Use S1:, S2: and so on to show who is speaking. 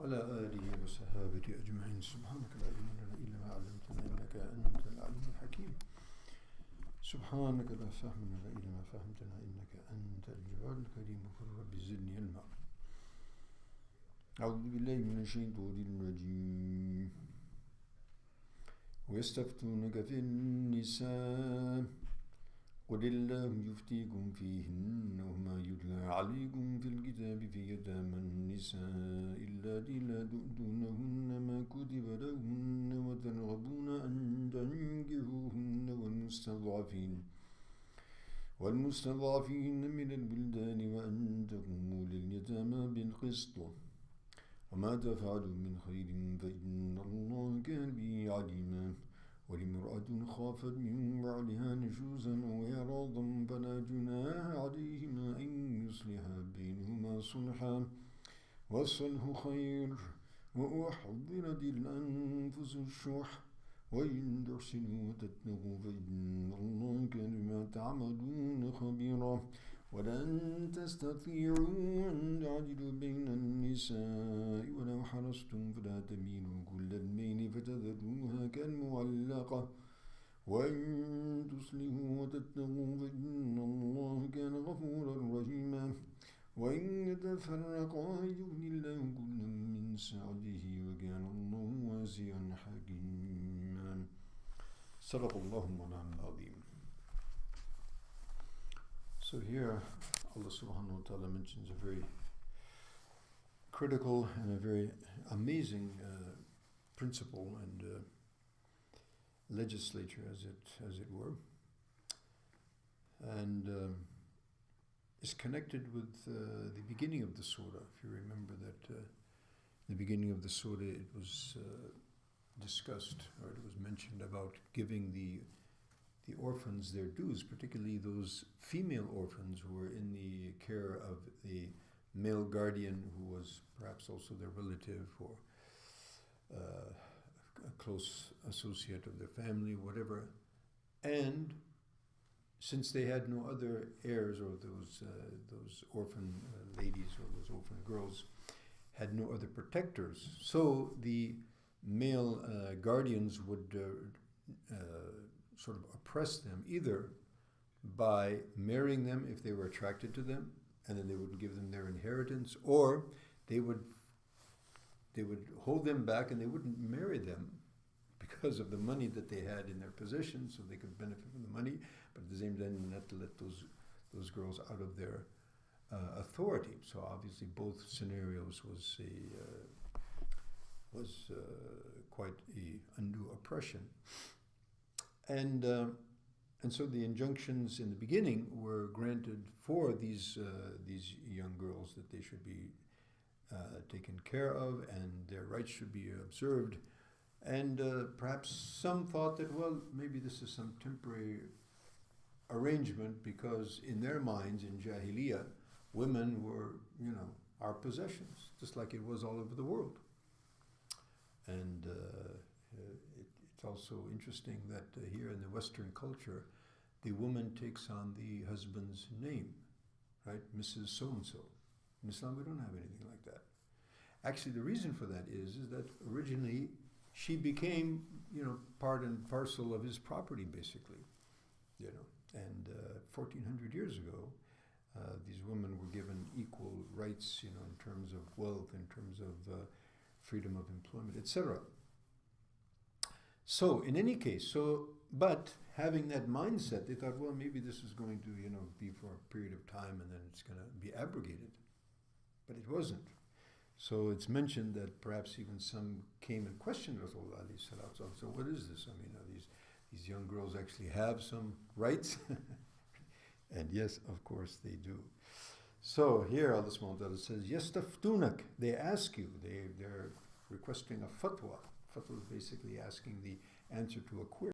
S1: وعلى آله وصحابه أجمعين سبحانك لا علم لنا إلا ما علمتنا إنك أنت العليم الحكيم سبحانك لا فهم لنا إلا ما فهمتنا إنك أنت الجواد الكريم رب زدني علما أعوذ بالله من الشيطان الرجيم ويستفتونك في النساء قل الله يفتيكم فيهن وما يتلى عليكم في الكتاب في يتامى النساء اللاتي لا تؤتونهن ما كتب لهن وترغبون أن تنكحوهن والمستضعفين من البلدان وأن تقوموا لليتامى بالقسط وما تفعلوا من خير فإن الله كان به عليما ولامرأة خافت من بعدها نشوزا أو إعراضا فلا جناح عليهما أن يصلحا بينهما صلحا والصلح خير وأحضرت الأنفس الشح وإن تحسنوا وتتقوا فإن الله كان بما تعملون خبيرا ولن تستطيعوا أن تعدلوا بين النساء ولو حرصتم فلا تميلوا كل الميل فتذروها كالمعلقة وإن تصلحوا وتتقوا فإن الله كان غفورا رحيما وإن يتفرقا يغني الله كلا من سعته وكان الله واسعا حكيما صدق الله مولانا العظيم. So here Allah subhanahu wa ta'ala mentions a very critical and a very amazing principle and legislature as it were, and is connected with the beginning of the surah. If you remember that the beginning of the surah it was discussed, or it was mentioned about giving the orphans their dues, particularly those female orphans who were in the care of the male guardian who was perhaps also their relative or a close associate of their family, whatever. And since they had no other heirs, or those orphan ladies or those orphan girls had no other protectors, so the male guardians would sort of oppress them, either by marrying them if they were attracted to them, and then they would give them their inheritance, or they would hold them back and they wouldn't marry them because of the money that they had in their possession, so they could benefit from the money, but at the same time not to let those girls out of their authority. So obviously both scenarios was quite a undue oppression. And so the injunctions in the beginning were granted for these young girls that they should be taken care of and their rights should be observed. And perhaps some thought that, well, maybe this is some temporary arrangement because in their minds, in Jahiliyyah, women were, our possessions, just like it was all over the world. And it's also interesting that here in the Western culture, the woman takes on the husband's name, right? Mrs. So-and-so. In Islam, we don't have anything like that. Actually, the reason for that is that originally she became, part and parcel of his property, basically, And 1,400 years ago, these women were given equal rights, in terms of wealth, in terms of freedom of employment, etc. So in any case, but having that mindset, they thought, well, maybe this is going to, be for a period of time and then it's going to be abrogated. But it wasn't. So it's mentioned that perhaps even some came and questioned Rasulullah alayhi salatu. So what is this? I mean, these young girls actually have some rights? And yes, of course they do. So here Allah subhanahu wa ta'ala says, Yastaftunak, they ask you, they're requesting a fatwa. Fatwa is basically asking the answer to a query.